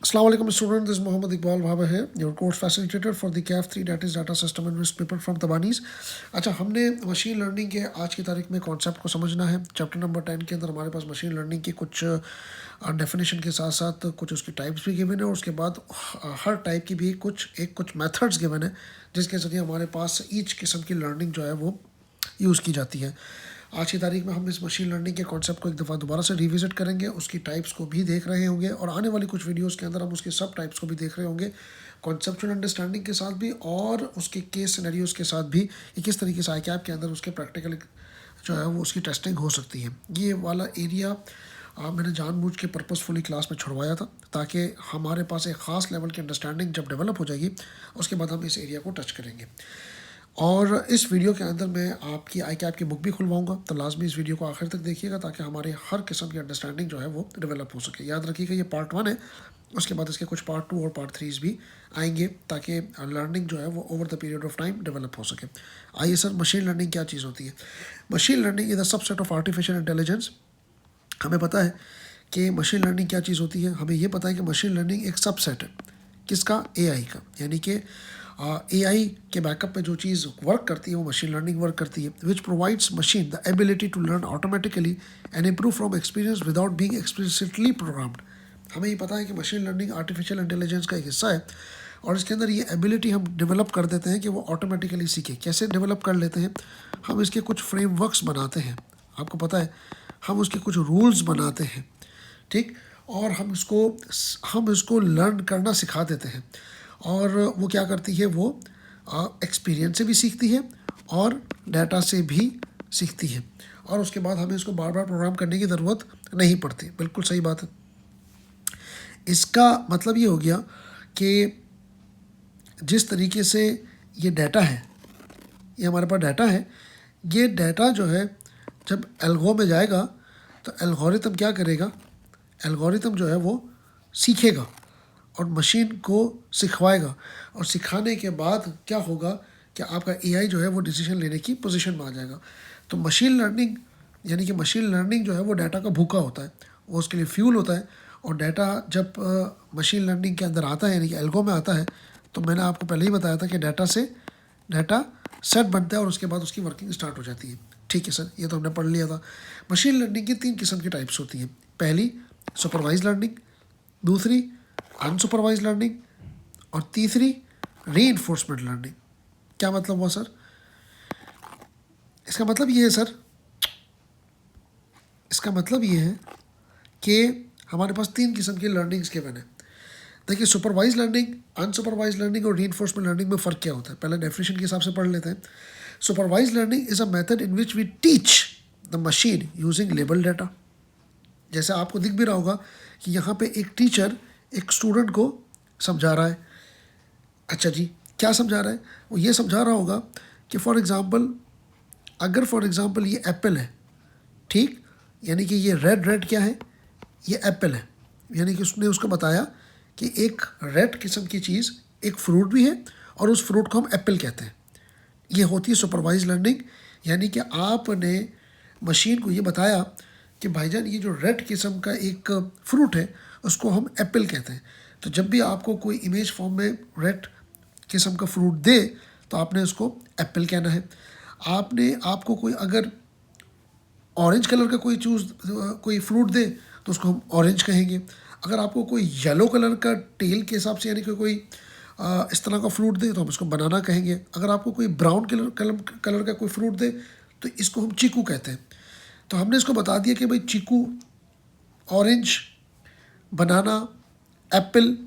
Assalamu alaikum student, this is Mohammed Iqbal Bhaba here, your course facilitator for the CAF 3 that is data system and risk paper from Tabanis। अच्छा, हमने machine learning के आज की तारीख में concept को समझना है। चैप्टर नंबर 10 के अंदर हमारे पास मशीन लर्निंग की कुछ डेफिनेशन के साथ साथ कुछ उसकी टाइप्स भी गिवन है और उसके बाद हर टाइप की भी कुछ मेथड्स गिवन है जिसके ज़रिए हमारे पास ईच किस्म की लर्निंग जो है वो यूज़ की जाती है। आज की तारीख में हम इस मशीन लर्निंग के कॉन्सेप्ट को एक दफ़ा दोबारा से रिविज़िट करेंगे, उसकी टाइप्स को भी देख रहे होंगे और आने वाली कुछ वीडियोस के अंदर हम उसके सब टाइप्स को भी देख रहे होंगे, कॉन्सेप्चुअल अंडरस्टैंडिंग के साथ भी और उसके केस सिनेरियोज़ के साथ भी कि किस तरीके से ICAP के अंदर उसके प्रैक्टिकल जो है वो उसकी टेस्टिंग हो सकती है। ये वाला एरिया मैंने जानबूझ के पर्पसफुली क्लास में छुड़वाया था ताकि हमारे पास एक ख़ास लेवल की अंडरस्टैंडिंग जब डेवलप हो जाएगी उसके बाद हम इस एरिया को टच करेंगे। और इस वीडियो के अंदर मैं आपकी ICAP की बुक भी खुलवाऊंगा, तो लाजमी इस वीडियो को आखिर तक देखिएगा ताकि हमारे हर किस्म की अंडरस्टैंडिंग जो है वो डेवलप हो सके। याद रखिएगा ये पार्ट 1 है, उसके बाद इसके कुछ पार्ट 2 और पार्ट 3 भी आएंगे ताकि लर्निंग जो है वो over the period of time develop हो सके। आइए सर, मशीन लर्निंग क्या चीज़ होती है? Machine learning is a subset of artificial intelligence. हमें पता है कि मशीन लर्निंग क्या चीज़ होती है। हमें ये पता है कि मशीन लर्निंग एक सबसेट है किसका? AI का। यानी कि AI के बैकअप पे जो चीज़ वर्क करती है वो मशीन लर्निंग वर्क करती है, which provides machine the ability to learn automatically and improve from experience without being explicitly programmed. हमें ये पता है कि मशीन लर्निंग आर्टिफिशियल इंटेलिजेंस का एक हिस्सा है और इसके अंदर ये एबिलिटी हम डेवलप कर देते हैं कि वो ऑटोमेटिकली सीखे। कैसे डेवलप कर लेते हैं? हम इसके कुछ फ्रेमवर्क्स बनाते हैं, आपको पता है, हम उसके कुछ रूल्स बनाते हैं, ठीक, और हम इसको लर्न करना सिखा देते हैं और वो क्या करती है, वो एक्सपीरियंस से भी सीखती है और डाटा से भी सीखती है और उसके बाद हमें इसको बार बार प्रोग्राम करने की ज़रूरत नहीं पड़ती। बिल्कुल सही बात है। इसका मतलब ये हो गया कि जिस तरीके से ये डाटा है, ये हमारे पास डाटा है, ये डाटा जो है जब एल्गो में जाएगा तो एल्गोरिथम क्या करेगा? एल्गोरिथम जो है वो सीखेगा और मशीन को सिखवाएगा और सिखाने के बाद क्या होगा कि आपका AI जो है वो डिसीजन लेने की पोजीशन में आ जाएगा। तो मशीन लर्निंग यानी कि मशीन लर्निंग जो है वो डाटा का भूखा होता है, वो उसके लिए फ्यूल होता है और डाटा जब मशीन लर्निंग के अंदर आता है यानी कि एल्गो में आता है तो मैंने आपको पहले ही बताया था कि डाटा सेट बनता है और उसके बाद उसकी वर्किंग स्टार्ट हो जाती है। ठीक है सर, ये तो हमने पढ़ लिया था। मशीन लर्निंग की 3 किस्म की टाइप्स होती हैं। पहली सुपरवाइज लर्निंग, दूसरी अनसुपरवाइज लर्निंग और तीसरी रीइंफोर्समेंट लर्निंग। क्या मतलब हुआ सर? इसका मतलब ये है सर, इसका मतलब ये है कि हमारे पास 3 किस्म की लर्निंग्स गिवन है। देखिए, सुपरवाइज लर्निंग, अनसुपरवाइज लर्निंग और रीइंफोर्समेंट लर्निंग में फ़र्क क्या होता है पहले डेफिनेशन के हिसाब से पढ़ लेते हैं। Supervise learning is a method in which we teach the machine using label data. जैसे आपको दिख भी रहा होगा कि यहाँ पे एक टीचर एक स्टूडेंट को समझा रहा है। अच्छा जी, क्या समझा रहा है? वो ये समझा रहा होगा कि फॉर एग्ज़ाम्पल ये एप्पल है, ठीक, यानी कि ये रेड क्या है? ये एप्पल है। यानी कि उसने उसको बताया कि एक रेड किस्म की चीज़ एक फ्रूट भी है और उस फ्रूट को हम एप्पल कहते हैं। ये होती है सुपरवाइज लर्निंग। यानी कि आपने मशीन को ये बताया कि भाईजान ये जो रेड किस्म का एक फ्रूट है उसको हम एप्पल कहते हैं। तो जब भी आपको कोई इमेज फॉर्म में रेड किस्म का फ्रूट दे तो आपने उसको एप्पल कहना है। आपको कोई अगर ऑरेंज कलर का कोई फ्रूट दे तो उसको हम ऑरेंज कहेंगे। अगर आपको कोई येलो कलर का टेल के हिसाब से यानी कि कोई इस तरह का फ्रूट दे तो हम इसको बनाना कहेंगे। अगर आपको कोई ब्राउन कलर का कोई फ्रूट दे तो इसको हम चीकू कहते हैं। तो हमने इसको बता दिया कि भाई चीकू, ऑरेंज, बनाना, एप्पल,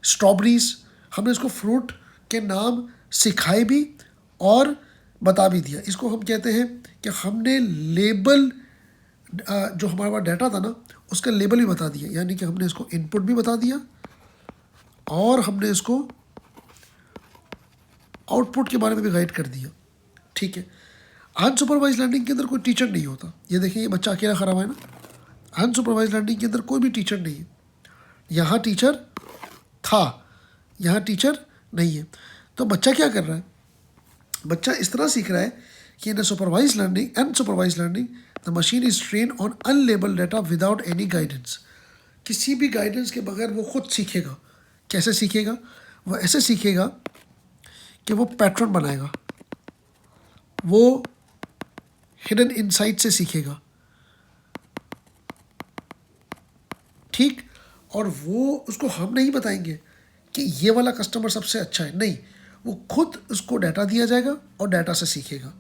स्ट्रॉबेरीज, हमने इसको फ्रूट के नाम सिखाए भी और बता भी दिया। इसको हम कहते हैं कि हमने लेबल, जो हमारे पास डाटा था ना उसका लेबल भी बता दिया। यानी कि हमने इसको इनपुट भी बता दिया और हमने इसको आउटपुट के बारे में भी गाइड कर दिया। ठीक है। अनसुपरवाइज लर्निंग के अंदर कोई टीचर नहीं होता। ये देखिए, ये बच्चा अकेला खड़ा हुआ है ना। अनसुपरवाइज लर्निंग के अंदर कोई भी टीचर नहीं है। यहाँ टीचर था, यहाँ टीचर नहीं है। तो बच्चा क्या कर रहा है? बच्चा इस तरह सीख रहा है कि in supervise learning, unsupervise learning, the machine is train on unlabel data without any guidance. किसी भी गाइडेंस के बगैर वो खुद सीखेगा। कैसे सीखेगा? वो ऐसे सीखेगा कि वो पैटर्न बनाएगा, वो हिडन इनसाइट से सीखेगा, ठीक। और वो उसको हम नहीं बताएंगे कि ये वाला कस्टमर सबसे अच्छा है, नहीं, वो खुद उसको डाटा दिया जाएगा और डाटा से सीखेगा।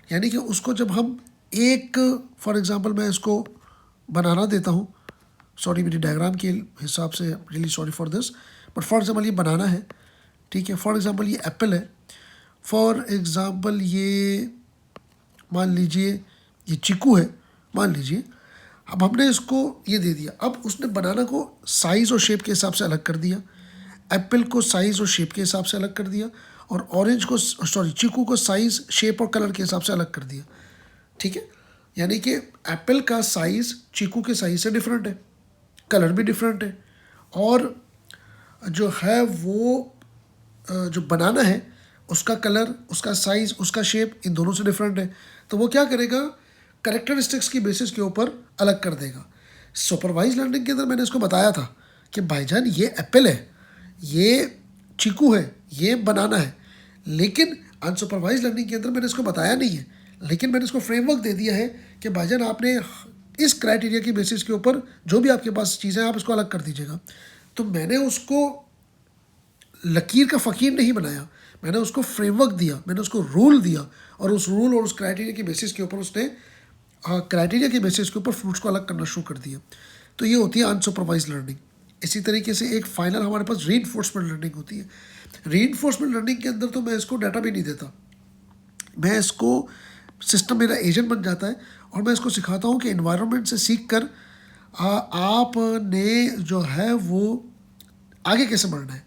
यानी कि उसको जब हम एक, फॉर एग्जांपल मैं इसको बनाना देता हूँ, सॉरी मेरी डायग्राम के हिसाब से really sorry for this, but for example ये बनाना है, ठीक है। फॉर एग्जांपल ये एप्पल है, फॉर एग्जांपल ये मान लीजिए ये चीकू है, मान लीजिए। अब हमने इसको ये दे दिया, अब उसने बनाना को साइज़ और शेप के हिसाब से अलग कर दिया, एप्पल को साइज़ और शेप के हिसाब से अलग कर दिया, और ऑरेंज को, सॉरी चीकू को साइज़, शेप और कलर के हिसाब से अलग कर दिया, ठीक है। यानी कि एप्पल का साइज़ चीकू के साइज़ से डिफरेंट है, कलर भी डिफरेंट है, और जो है वो जो बनाना है उसका कलर, उसका साइज़, उसका शेप इन दोनों से डिफरेंट है। तो वो क्या करेगा? कैरेक्टरिस्टिक्स की बेसिस के ऊपर अलग कर देगा। सुपरवाइज लर्निंग के अंदर मैंने इसको बताया था कि भाईजान ये एप्पल है, ये चीकू है, ये बनाना है, लेकिन अनसुपरवाइज लर्निंग के अंदर मैंने इसको बताया नहीं है, लेकिन मैंने इसको फ्रेमवर्क दे दिया है कि भाईजान आपने इस क्राइटेरिया की बेसिस के ऊपर जो भी आपके पास चीज़ें हैं आप इसको अलग कर दीजिएगा। तो मैंने उसको लकीर का फ़कीर नहीं बनाया, मैंने उसको फ्रेमवर्क दिया, मैंने उसको रूल दिया, और उस रूल और उस क्राइटेरिया की बेसिस के ऊपर उसने क्राइटेरिया के बेसिस के ऊपर फ्रूट्स को अलग करना शुरू कर दिया। तो ये होती है अनसुपरवाइज लर्निंग। इसी तरीके से एक फाइनल हमारे पास रीइंफोर्समेंट लर्निंग होती है। रीइंफोर्समेंट लर्निंग के अंदर तो मैं इसको डाटा भी नहीं देता, मैं इसको, सिस्टम मेरा एजेंट बन जाता है और मैं इसको सिखाता हूँ कि एनवायरनमेंट से सीख कर आपने जो है वो आगे कैसे बढ़ना है।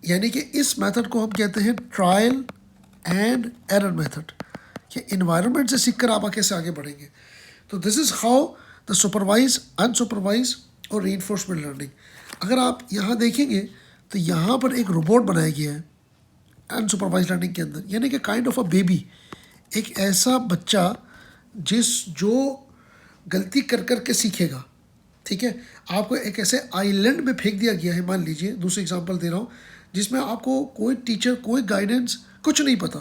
यानी कि इस मेथड को हम कहते हैं ट्रायल एंड एरर मेथड, कि एनवायरनमेंट से सीख कर आप कैसे आगे बढ़ेंगे। तो this is how the supervise, unsupervise और रीइंफोर्समेंट लर्निंग। अगर आप यहाँ देखेंगे तो यहाँ पर एक रोबोट बनाया गया है अनसुपरवाइज लर्निंग के अंदर, यानी कि काइंड ऑफ अ बेबी, एक ऐसा बच्चा जो गलती कर कर के सीखेगा, ठीक है। आपको एक ऐसे आइलैंड में फेंक दिया गया है, मान लीजिए, दूसरी एग्जांपल दे रहा हूँ, जिसमें आपको कोई टीचर, कोई गाइडेंस, कुछ नहीं पता,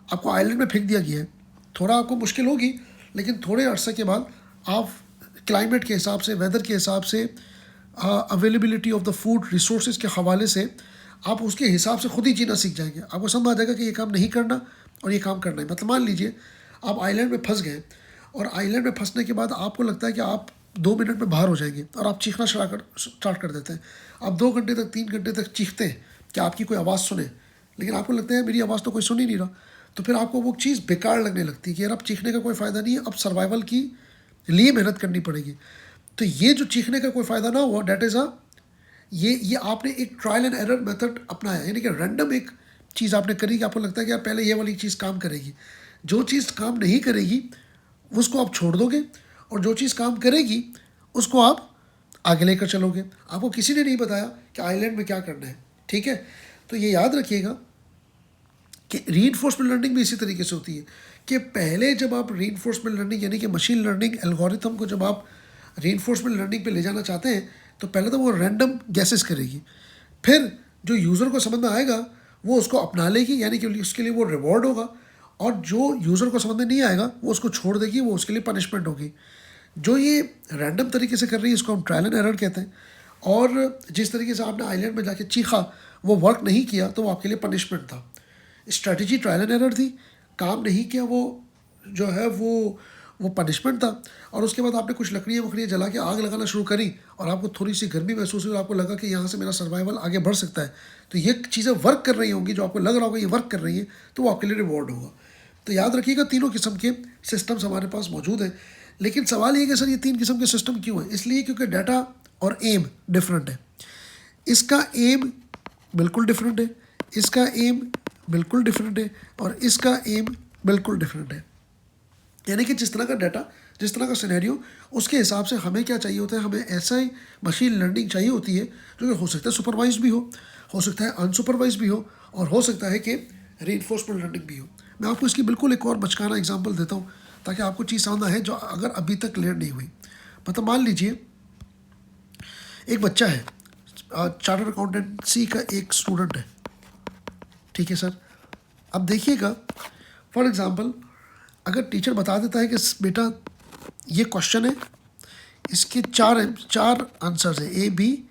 आपको आइलैंड में फेंक दिया गया है। थोड़ा आपको मुश्किल होगी, लेकिन थोड़े अरसे के बाद आप क्लाइमेट के हिसाब से, वेदर के हिसाब से, availability of the food resources के हवाले से आप उसके हिसाब से खुद ही जीना सीख जाएंगे। आपको समझ आ जाएगा कि ये काम नहीं करना और ये काम करना है। मतलब मान लीजिए आप आइलैंड में फंस गए, और आइलैंड में फंसने के बाद आपको लगता है कि आप 2 मिनट में बाहर हो जाएंगे, और आप चीखना स्टार्ट कर देते हैं। आप 2 घंटे तक, 3 घंटे तक चीखते हैं कि आपकी कोई आवाज़ सुने, लेकिन आपको लगता है मेरी आवाज़ तो कोई सुन ही नहीं रहा। तो फिर आपको वो चीज़ बेकार लगने लगती है कि यार अब चीखने का कोई फ़ायदा नहीं है, अब सर्वाइवल की लिए मेहनत करनी पड़ेगी। तो ये जो चीखने का कोई फ़ायदा ना हुआ, डैट इज़ ये आपने एक ट्रायल एंड एरर मेथड अपनाया, यानी कि रैंडम एक चीज़ आपने करी कि आपको लगता है कि यार पहले ये वाली चीज़ काम करेगी, जो चीज़ काम नहीं करेगी उसको आप छोड़ दोगे, और जो चीज़ काम करेगी उसको आप आगे लेकर चलोगे। आपको किसी ने नहीं बताया कि आइलैंड में क्या करना है, ठीक है। तो ये याद रखिएगा कि रीइंफोर्समेंट लर्निंग भी इसी तरीके से होती है कि पहले जब आप रीइंफोर्समेंट लर्निंग यानी कि मशीन लर्निंग एल्गोरिथम को जब आप रीइंफोर्समेंट लर्निंग पे ले जाना चाहते हैं, तो पहले तो वो रैंडम गैसेस करेगी, फिर जो यूज़र को समझ में आएगा वो उसको अपना लेगी, यानी कि उसके लिए वो रिवॉर्ड होगा, और जो यूज़र को समझ में नहीं आएगा वो उसको छोड़ देगी, वो उसके लिए पनिशमेंट होगी। जो ये रैंडम तरीके से कर रही है इसको हम ट्रायल एंड एरर कहते हैं, और जिस तरीके से आपने आइलैंड में जाके चीखा, वो वर्क नहीं किया तो वो आपके लिए पनिशमेंट था। स्ट्रेटजी ट्रायल एंड एरर थी, काम नहीं किया वो जो है वो पनिशमेंट था। और उसके बाद आपने कुछ लकड़ियाँ वकड़ियाँ जला के आग लगाना शुरू करी, और आपको थोड़ी सी गर्मी महसूस हुई, और आपको लगा कि यहाँ से मेरा सर्वाइवल आगे बढ़ सकता है, तो ये चीज़ें वर्क कर रही होंगी, जो आपको लग रहा होगा ये वर्क कर रही है, तो वो आपके लिए रिवॉर्ड होगा। तो याद रखिएगा तीनों किस्म के सिस्टम्स हमारे पास मौजूद हैं। लेकिन सवाल ये कि सर ये 3 किस्म के सिस्टम क्यों हैं? इसलिए क्योंकि डाटा और एम डिफरेंट है। इसका एम बिल्कुल डिफरेंट है, इसका एम बिल्कुल डिफरेंट है, और इसका एम बिल्कुल डिफरेंट है। यानी कि जिस तरह का डाटा, जिस तरह का सिनेरियो, उसके हिसाब से हमें क्या चाहिए होता है, हमें ऐसा ही मशीन लर्निंग चाहिए होती है जो कि हो सकता है सुपरवाइज भी हो सकता है अनसुपरवाइज भी हो, और हो सकता है कि रीइंफोर्समेंट लर्निंग भी हो। मैं आपको इसकी बिल्कुल एक और बचकाना एग्जांपल देता हूँ ताकि आपको चीज़ समझ आए जो अगर अभी तक क्लियर नहीं हुई। मतलब मान लीजिए एक बच्चा है, चार्टर्ड अकाउंटेंसी का एक स्टूडेंट है, ठीक है सर। अब देखिएगा, फॉर एग्जांपल अगर टीचर बता देता है कि बेटा ये क्वेश्चन है, इसके चार आंसर्स है, ए बी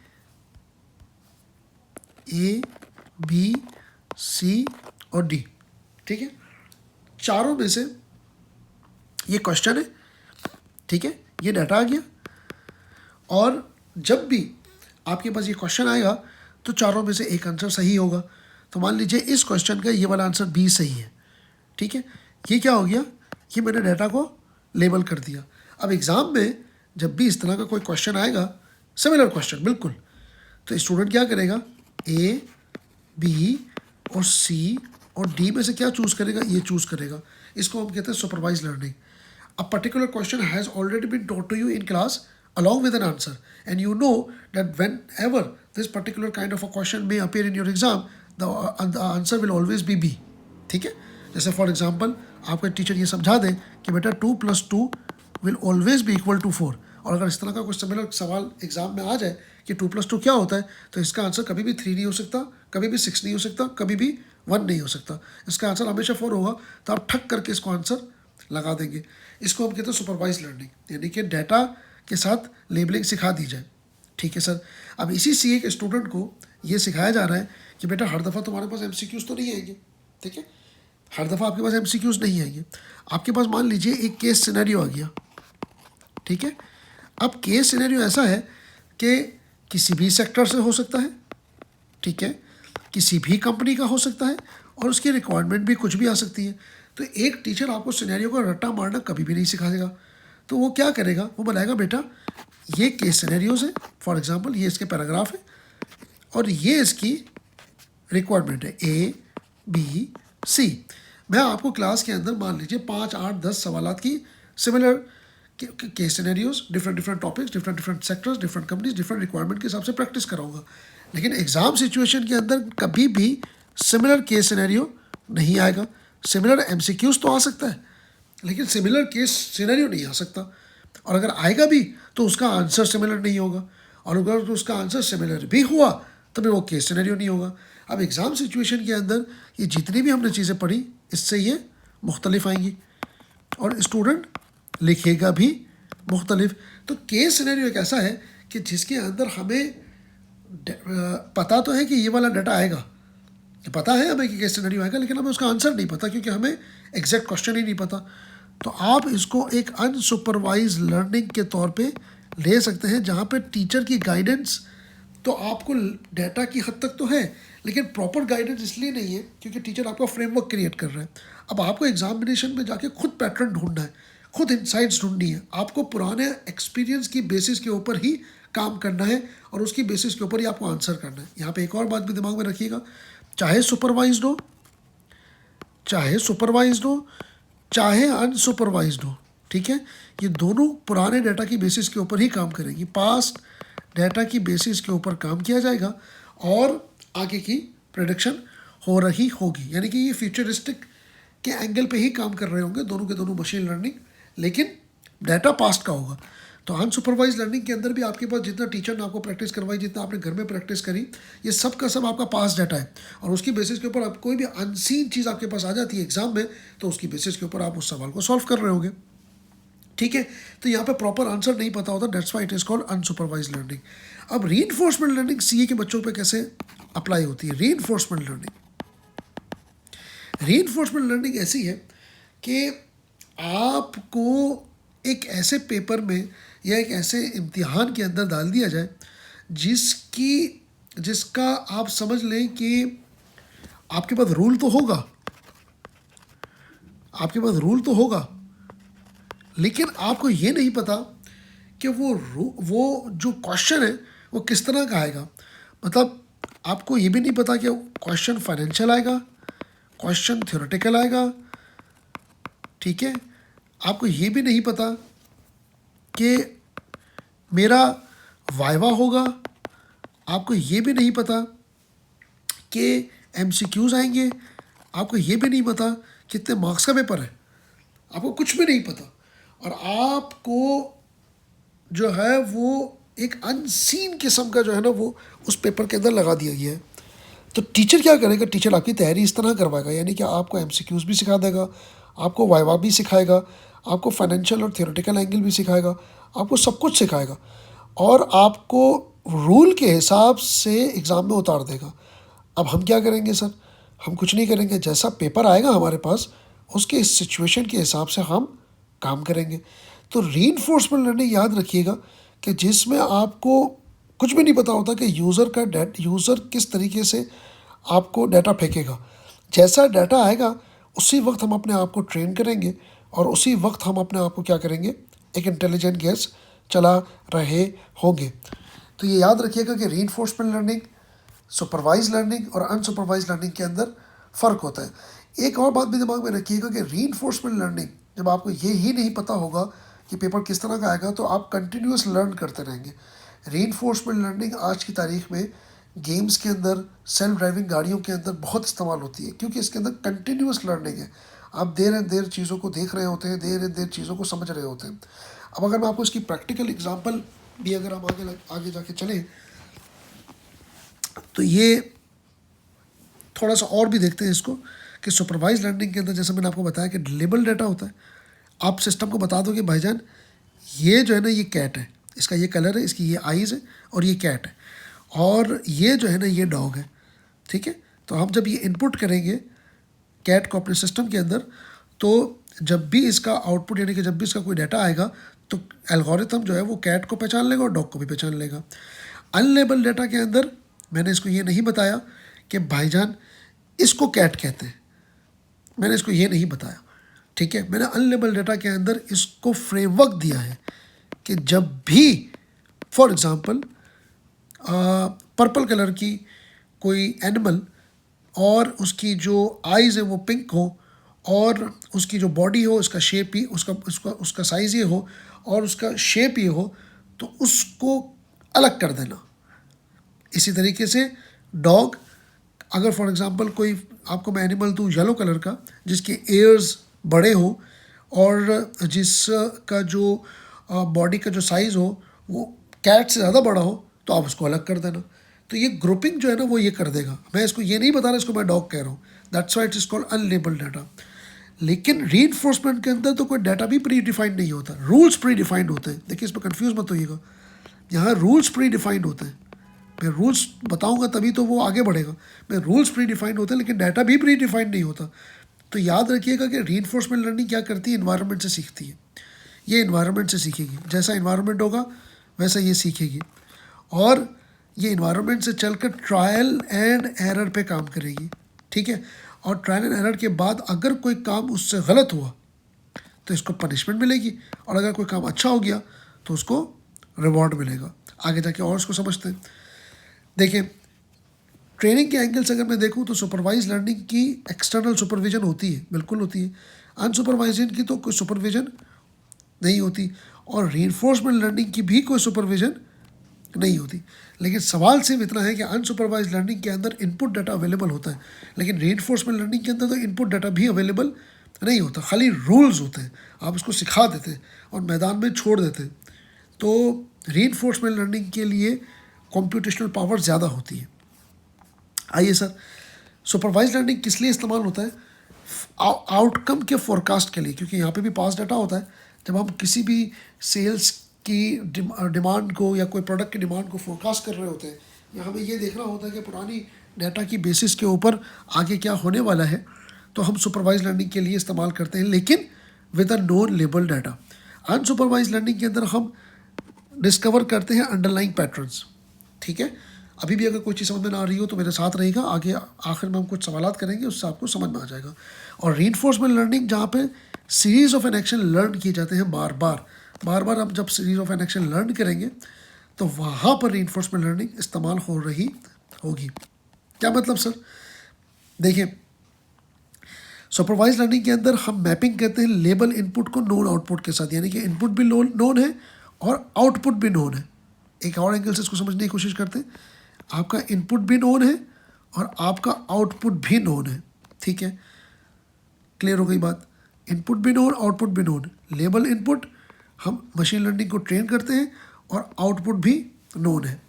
सी और डी, ठीक है। चारों में से ये क्वेश्चन है, ठीक है, ये डाटा आ गया। और जब भी आपके पास ये क्वेश्चन आएगा तो चारों में से एक आंसर सही होगा। तो मान लीजिए इस क्वेश्चन का ये वाला आंसर बी सही है, ठीक है। ये क्या हो गया, ये मैंने डाटा को लेबल कर दिया। अब एग्ज़ाम में जब भी इस तरह का कोई क्वेश्चन आएगा, सिमिलर क्वेश्चन बिल्कुल, तो स्टूडेंट क्या करेगा, ए बी और सी और डी में से क्या चूज़ करेगा, ये चूज़ करेगा। इसको हम कहते हैं supervise learning. A particular question has already been taught to you in class along with an answer, and you know that whenever this particular kind of a question may appear in your exam, the answer will always be B, ठीक है। जैसे for example आपका teacher ये समझा दें कि बेटा 2 + 2 will always be equal to 4, और अगर इस तरह का कोई सिमिलर सवाल एग्जाम में आ जाए कि 2 + 2 क्या होता है, तो इसका आंसर कभी भी 3 नहीं हो सकता, कभी भी 6 नहीं हो सकता, कभी भी 1 नहीं हो सकता, इसका आंसर हमेशा 4 होगा। तो आप ठक करके इसको आंसर लगा देंगे। इसको हम कहते हैं सुपरवाइज लर्निंग, यानी कि डाटा के साथ लेबलिंग सिखा दी जाए, ठीक है सर। अब इसी सीए के स्टूडेंट को ये सिखाया जा रहा है कि बेटा हर दफ़ा तुम्हारे पास एमसीक्यूज़ तो नहीं आएंगे, ठीक है, हर दफ़ा आपके पास एमसीक्यूज़ नहीं आएंगे। आपके पास मान लीजिए एक केस सिनेरियो आ गया, ठीक है। अब केस सिनेरियो ऐसा है कि किसी भी सेक्टर से हो सकता है, ठीक है, किसी भी कंपनी का हो सकता है, और उसकी रिक्वायरमेंट भी कुछ भी आ सकती है। तो एक टीचर आपको सिनेरियो का रट्टा मारना कभी भी नहीं सिखाएगा। तो वो क्या करेगा, वो बनाएगा बेटा ये केस सिनेरियोज है, फॉर एग्जांपल ये इसके पैराग्राफ है और ये इसकी रिक्वायरमेंट है ए बी सी। मैं आपको क्लास के अंदर मान लीजिए 5, 8, 10 सवालात की similar case scenarios, different topics, different sectors, different companies, different requirement के हिसाब से प्रैक्टिस कराऊंगा। लेकिन एग्ज़ाम सिचुएशन के अंदर कभी भी सिमिलर केस सिनेरियो नहीं आएगा। सिमिलर एमसीक्यूज़ तो आ सकता है, लेकिन सिमिलर केस सिनेरियो नहीं आ सकता, और अगर आएगा भी तो उसका आंसर सिमिलर नहीं होगा, और अगर तो उसका आंसर सिमिलर भी हुआ तो फिर वो केस सिनेरियो नहीं होगा। अब एग्ज़ाम सिचुएशन के अंदर ये जितनी भी हमने चीज़ें पढ़ी, इससे ये मुख्तलिफ आएंगी और स्टूडेंट लिखेगा भी मुख्तलिफ। तो केस सिनेरियो एक ऐसा है कि जिसके अंदर हमें पता तो है कि ये वाला डाटा आएगा, पता है हमें कि केस सिनेरियो आएगा, लेकिन हमें उसका आंसर नहीं पता क्योंकि हमें एग्जैक्ट क्वेश्चन ही नहीं पता। तो आप इसको एक अनसुपरवाइज लर्निंग के तौर पे ले सकते हैं, जहाँ पे टीचर की गाइडेंस तो आपको डाटा की हद तक तो है, लेकिन प्रॉपर गाइडेंस इसलिए नहीं है क्योंकि टीचर आपका फ्रेमवर्क क्रिएट कर रहा है। अब आपको एग्जामिनेशन में जाके खुद पैटर्न ढूंढना है, खुद इंसाइट्स ढूंढनी है, आपको पुराने एक्सपीरियंस की बेसिस के ऊपर ही काम करना है और उसकी बेसिस के ऊपर ही आपको आंसर करना है। यहाँ पे एक और बात भी दिमाग में रखिएगा, चाहे सुपरवाइज्ड हो, चाहे अनसुपरवाइज्ड हो, ठीक है, ये दोनों पुराने डाटा की बेसिस के ऊपर ही काम करेंगी। पास्ट डाटा की बेसिस के ऊपर काम किया जाएगा और आगे की प्रेडिक्शन हो रही होगी, यानी कि ये फ्यूचरिस्टिक के एंगल पे ही काम कर रहे होंगे दोनों के दोनों मशीन लर्निंग, लेकिन डाटा पास्ट का होगा। तो अनसुपरवाइज लर्निंग के अंदर भी आपके पास जितना टीचर ने आपको प्रैक्टिस करवाई, जितना आपने घर में प्रैक्टिस करी, ये सब का सब आपका पास डाटा है, और उसकी बेसिस के ऊपर आप कोई भी अनसीन चीज़ आपके पास आ जाती है एग्जाम में, तो उसकी बेसिस के ऊपर आप उस सवाल को सॉल्व कर रहे होंगे, ठीक है। तो यहाँ पे प्रॉपर आंसर नहीं पता होता, that's why it is called unsupervise learning. अब रीइंफोर्समेंट लर्निंग सीए के बच्चों पे कैसे अप्लाई होती है। रीइंफोर्समेंट लर्निंग ऐसी है कि आपको एक ऐसे पेपर में या एक ऐसे इम्तिहान के अंदर डाल दिया जाए जिसका आप समझ लें कि आपके पास रूल तो होगा, लेकिन आपको ये नहीं पता कि वो जो क्वेश्चन है वो किस तरह का आएगा। मतलब आपको ये भी नहीं पता कि क्वेश्चन फाइनेंशियल आएगा, क्वेश्चन थ्योरेटिकल आएगा, ठीक है। आपको ये भी नहीं पता कि मेरा वाइवा होगा, आपको ये भी नहीं पता कि एमसीक्यूज़ आएंगे, आपको ये भी नहीं पता कितने मार्क्स का पेपर है, आपको कुछ भी नहीं पता, और आपको जो है वो एक अनसीन किस्म का जो है ना वो उस पेपर के अंदर लगा दिया गया है। तो टीचर क्या करेगा, टीचर आपकी तैयारी इस तरह करवाएगा, यानी कि आपको एमसीक्यूज़ भी सिखा देगा, आपको वाइवा भी सिखाएगा, आपको फाइनेंशियल और थियोरेटिकल एंगल भी सिखाएगा, आपको सब कुछ सिखाएगा और आपको रूल के हिसाब से एग्ज़ाम में उतार देगा। अब हम क्या करेंगे सर, हम कुछ नहीं करेंगे, जैसा पेपर आएगा हमारे पास उसके इस सिचुएशन के हिसाब से हम काम करेंगे। तो रीइंफोर्समेंट लर्निंग याद रखिएगा कि जिसमें आपको कुछ भी नहीं पता होता कि यूज़र किस तरीके से आपको डाटा फेंकेगा। जैसा डाटा आएगा उसी वक्त हम अपने आप को ट्रेन करेंगे और उसी वक्त हम अपने आप को क्या करेंगे, एक इंटेलिजेंट गेस चला रहे होंगे। तो ये याद रखिएगा कि रीइंफोर्समेंट लर्निंग, सुपरवाइज लर्निंग और अनसुपरवाइज लर्निंग के अंदर फ़र्क होता है। एक और बात भी दिमाग में रखिएगा कि रीइंफोर्समेंट लर्निंग, जब आपको ये ही नहीं पता होगा कि पेपर किस तरह का आएगा तो आप कंटिन्यूस लर्न करते रहेंगे। रीइंफोर्समेंट लर्निंग आज की तारीख में गेम्स के अंदर, सेल्फ ड्राइविंग गाड़ियों के अंदर बहुत इस्तेमाल होती है, क्योंकि इसके अंदर कंटिन्यूस लर्निंग है। आप देर एंड देर चीज़ों को देख रहे होते हैं, देर एंड देर चीज़ों को समझ रहे होते हैं। अब अगर मैं आपको इसकी प्रैक्टिकल एग्जांपल भी अगर हम आगे जाके चलें तो ये थोड़ा सा और भी देखते हैं इसको कि सुपरवाइज लर्निंग के अंदर जैसे मैंने आपको बताया कि लेबल डाटा होता है। आप सिस्टम को बता दो कि भाईजान ये जो है ना ये कैट है, इसका ये कलर है, इसकी ये आइज़ है और ये कैट है, और ये जो है ना ये डॉग है, ठीक है। तो हम जब ये इनपुट करेंगे कैट को अपने सिस्टम के अंदर, तो जब भी इसका आउटपुट यानी कि जब भी इसका कोई डाटा आएगा तो एल्गोरिथम जो है वो कैट को पहचान लेगा और डॉग को भी पहचान लेगा। अनलेबल डाटा के अंदर मैंने इसको ये नहीं बताया कि भाईजान इसको कैट कहते हैं, मैंने इसको ये नहीं बताया, ठीक है। मैंने अनलेबल डाटा के अंदर इसको फ्रेमवर्क दिया है कि जब भी फॉर एग्ज़ाम्पल पर्पल कलर की कोई एनिमल और उसकी जो आइज़ है वो पिंक हो और उसकी जो बॉडी हो, उसका शेप ही उसका साइज़ ये हो और उसका शेप ये हो, तो उसको अलग कर देना। इसी तरीके से डॉग, अगर फॉर एग्ज़ाम्पल कोई आपको मैं एनिमल दूँ येलो कलर का जिसके एयर्स बड़े हो और जिसका जो बॉडी का जो साइज़ हो वो कैट से ज़्यादा बड़ा हो, तो आप उसको अलग कर देना। तो ये ग्रुपिंग जो है ना वो ये कर देगा। मैं इसको ये नहीं बता रहा, इसको मैं डॉग कह रहा हूँ, that's why it is called unlabelled data. लेकिन रीइंफोर्समेंट के अंदर तो कोई डाटा भी प्री डिफाइंड नहीं होता, रूल्स प्री डिफाइंड होते हैं। देखिए इसमें कंफ्यूज मत होइएगा, यहाँ रूल्स प्री डिफाइंड होते हैं। मैं रूल्स बताऊंगा तभी तो वो आगे बढ़ेगा। मैं रूल्स प्री डिफाइंड होते हैं लेकिन डाटा भी प्री डिफाइंड नहीं होता। तो याद रखिएगा कि रीइंफोर्समेंट लर्निंग क्या करती है, इन्वायरमेंट से सीखती है। ये इन्वायरमेंट से सीखेगी, जैसा इन्वायरमेंट होगा वैसा ये सीखेगी और ये इन्वायरमेंट से चलकर ट्रायल एंड एरर पे काम करेगी, ठीक है। और ट्रायल एंड एरर के बाद अगर कोई काम उससे गलत हुआ तो इसको पनिशमेंट मिलेगी और अगर कोई काम अच्छा हो गया तो उसको रिवॉर्ड मिलेगा। आगे जाके और उसको समझते हैं। देखिए ट्रेनिंग के एंगल से अगर मैं देखूं तो सुपरवाइज लर्निंग की एक्सटर्नल सुपरविजन होती है, बिल्कुल होती है। अनसुपरवाइजन की तो कोई सुपरविजन नहीं होती और रीइंफोर्समेंट लर्निंग की भी कोई सुपरविजन नहीं होती। लेकिन सवाल सिर्फ इतना है कि अनसुपरवाइज लर्निंग के अंदर इनपुट डाटा अवेलेबल होता है, लेकिन रीइंफोर्समेंट लर्निंग के अंदर तो इनपुट डाटा भी अवेलेबल नहीं होता, खाली रूल्स होते हैं। आप उसको सिखा देते हैं और मैदान में छोड़ देते हैं। तो रीइंफोर्समेंट लर्निंग के लिए कंप्यूटेशनल पावर ज़्यादा होती है। आइए सर, सुपरवाइज लर्निंग किस लिए इस्तेमाल होता है? आउटकम के फोरकास्ट के लिए, क्योंकि यहाँ पे भी पास डाटा होता है। जब हम किसी भी सेल्स की डिमांड को या कोई प्रोडक्ट की डिमांड को फोरकास्ट कर रहे होते हैं या हमें ये देखना होता है कि पुरानी डाटा की बेसिस के ऊपर आगे क्या होने वाला है, तो हम सुपरवाइज लर्निंग के लिए इस्तेमाल करते हैं, लेकिन with a non label data. Unsupervise learning के अंदर हम डिस्कवर करते हैं अंडरलाइंग पैटर्न्स, ठीक है। अभी भी अगर कोई चीज़ समझ में ना आ रही हो तो मेरे साथ रहेगा, आगे आखिर में हम कुछ सवालात करेंगे, उससे आपको समझ में आ जाएगा। और रीइंफोर्समेंट लर्निंग जहाँ पे series of an action learn किए जाते हैं बार बार हम जब series of an action learn करेंगे तो वहाँ पर रीइंफोर्समेंट लर्निंग इस्तेमाल हो रही होगी। क्या मतलब सर? देखिए सुपरवाइज लर्निंग के अंदर हम मैपिंग करते हैं लेबल इनपुट को नोन आउटपुट के साथ, यानी कि इनपुट भी नोन है और आउटपुट भी नोन है। एक और एंगल से इसको समझने की कोशिश करते हैं। आपका इनपुट भी नोन है और आपका आउटपुट भी नोन है, ठीक है। क्लियर हो गई बात? इनपुट भी नोन, आउटपुट भी नोन। लेबल इनपुट हम मशीन लर्निंग को ट्रेन करते हैं और आउटपुट भी नोन है।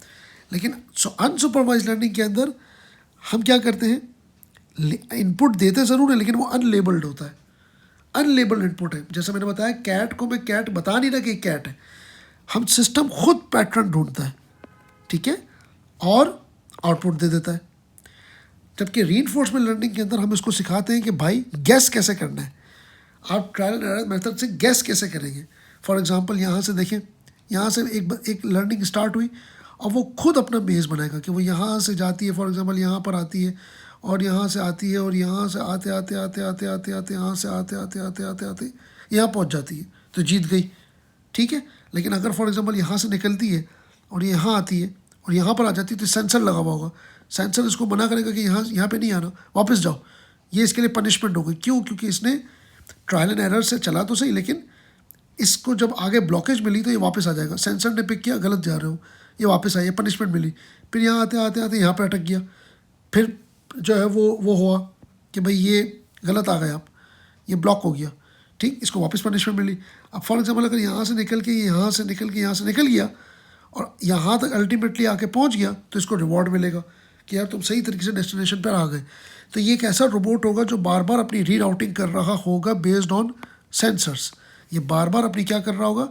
लेकिन अनसुपरवाइज लर्निंग के अंदर हम क्या करते हैं, इनपुट देते ज़रूर है लेकिन वो अनलेबल्ड होता है, अनलेबल्ड इनपुट है। जैसे मैंने बताया कैट को मैं कैट बता नहीं रहा कि कैट है, हम सिस्टम खुद पैटर्न ढूंढता है, ठीक है, और आउटपुट दे देता है। जबकि रीइंफोर्समेंट लर्निंग के अंदर हम इसको सिखाते हैं कि भाई गैस कैसे करना है, आप ट्रायल एंड एरर मेथड से गैस कैसे करेंगे। फॉर एग्जांपल यहाँ से देखें, यहाँ से एक लर्निंग स्टार्ट हुई और वो खुद अपना बेस बनाएगा कि वो यहाँ से जाती है, फॉर एग्जांपल यहाँ पर आती है और यहाँ से आती है और यहाँ से आते आते आते आते आते आते यहाँ से आते आते आते आते आते यहाँ पहुँच जाती है तो जीत गई, ठीक है। लेकिन अगर फॉर एग्जांपल यहाँ से निकलती है और यहाँ आती है और यहाँ पर आ जाती है तो सेंसर लगा हुआ होगा, सेंसर इसको मना करेगा कि यहाँ पे नहीं आना, वापस जाओ। ये इसके लिए पनिशमेंट होगी। क्यों? क्योंकि इसने ट्रायल एंड एरर से चला तो सही, लेकिन इसको जब आगे ब्लॉकेज मिली तो ये वापस आ जाएगा। सेंसर ने पिक किया, गलत जा रहे हो, ये वापस आइए, पनिशमेंट मिली। फिर यहाँ आते आते आते यहाँ पर अटक गया, फिर जो है वो हुआ कि भाई ये गलत आ गए आप, ये ब्लॉक हो गया, ठीक, इसको वापस पनिशमेंट मिली। अब फॉर एग्जाम्पल अगर यहाँ से निकल के यहाँ से निकल गया और यहाँ तक अल्टीमेटली आके पहुँच गया तो इसको रिवॉर्ड मिलेगा कि यार तुम सही तरीके से डेस्टिनेशन पर आ गए। तो ये एक ऐसा रोबोट होगा जो बार बार अपनी रीराउटिंग कर रहा होगा बेस्ड ऑन सेंसर्स। ये बार बार अपनी क्या कर रहा होगा,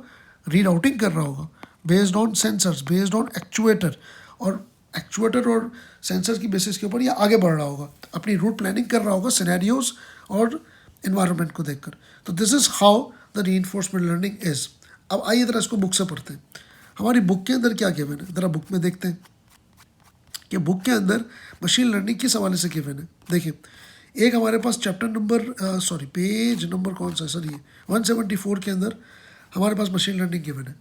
रीराउटिंग कर रहा होगा based on sensors, based on actuator, और एक्चुएटर और सेंसर की बेसिस के ऊपर ये आगे बढ़ रहा होगा, अपनी रूट प्लानिंग कर रहा होगा सिनेरियोज और इन्वायरमेंट को देखकर। तो this is how the reinforcement learning is. अब आइए ज़रा इसको बुक से पढ़ते हैं। हमारी बुक के अंदर क्या गिवन है, ज़रा बुक में देखते हैं कि बुक के अंदर मशीन लर्निंग किस हवाले से गिवन है। देखिए, एक हमारे पास चैप्टर नंबर पेज नंबर कौन सा है सर, ये 174 के अंदर हमारे पास मशीन लर्निंग गिवन है।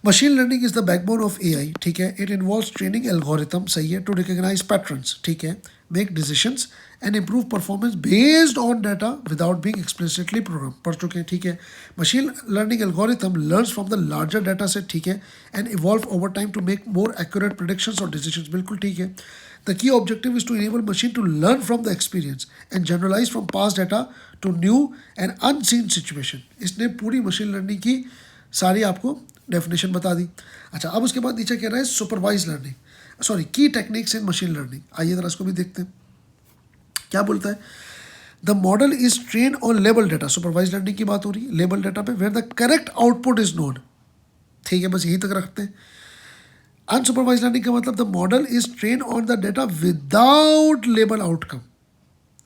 Machine learning is the backbone of AI, ठीक है। इट इन्वॉल्व्स ट्रेनिंग एल्गोरिथम, सही है, टू रिकॉग्नाइज पैटर्न्स, ठीक है, make decisions and improve performance based on data without being explicitly program, पढ़ चुके हैं, ठीक है। Machine learning algorithm learns from the larger data set, ठीक है, and evolve over time to make more accurate predictions और डिसीजंस, बिल्कुल ठीक है। The key objective is to enable machine to learn from the experience and generalise from past data to new and unseen situation. इसने पूरी machine learning की सारी आपको definition बता दी। अच्छा, अब उसके बाद नीचे कह रहा है सुपरवाइज लर्निंग, सॉरी की टेक्निक्स इन मशीन लर्निंग। आइए जरा इसको भी देखते हैं क्या बोलता है। The model is train on label data, supervise learning की बात हो रही है, लेबल डाटा पे, where the correct output is known, ठीक है, बस यहीं तक रखते हैं। अनसुपरवाइज लर्निंग का मतलब the model is train on the data without label outcome,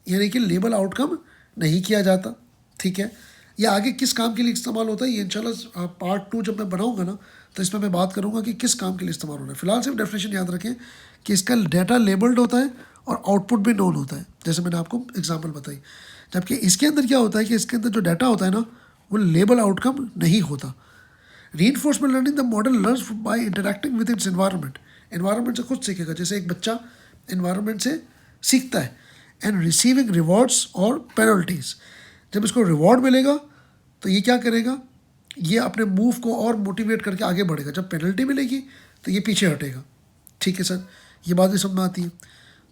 यानी कि लेबल आउटकम नहीं किया जाता, ठीक है। ये आगे किस काम के लिए इस्तेमाल होता है, ये इंशाल्लाह पार्ट 2 जब मैं बनाऊंगा ना तो इसमें मैं बात करूंगा कि किस काम के लिए इस्तेमाल हो रहा है। फिलहाल सिर्फ डेफिनेशन याद रखें कि इसका डाटा लेबल्ड होता है और आउटपुट भी नोन होता है, जैसे मैंने आपको एग्जांपल बताई। जबकि इसके अंदर क्या होता है कि इसके अंदर जो डाटा होता है ना वो लेबल आउटकम नहीं होता। Reinforcement learning the model learns by interacting with its environment, environment से खुद सीखेगा, जैसे एक बच्चा एनवायरनमेंट से सीखता है। एंड रिसीविंग रिवॉर्ड्स और पेनल्टीज, जब इसको रिवॉर्ड मिलेगा तो ये क्या करेगा, ये अपने मूव को और मोटिवेट करके आगे बढ़ेगा। जब पेनल्टी मिलेगी तो ये पीछे हटेगा, ठीक है सर, ये बात भी समझ में आती है।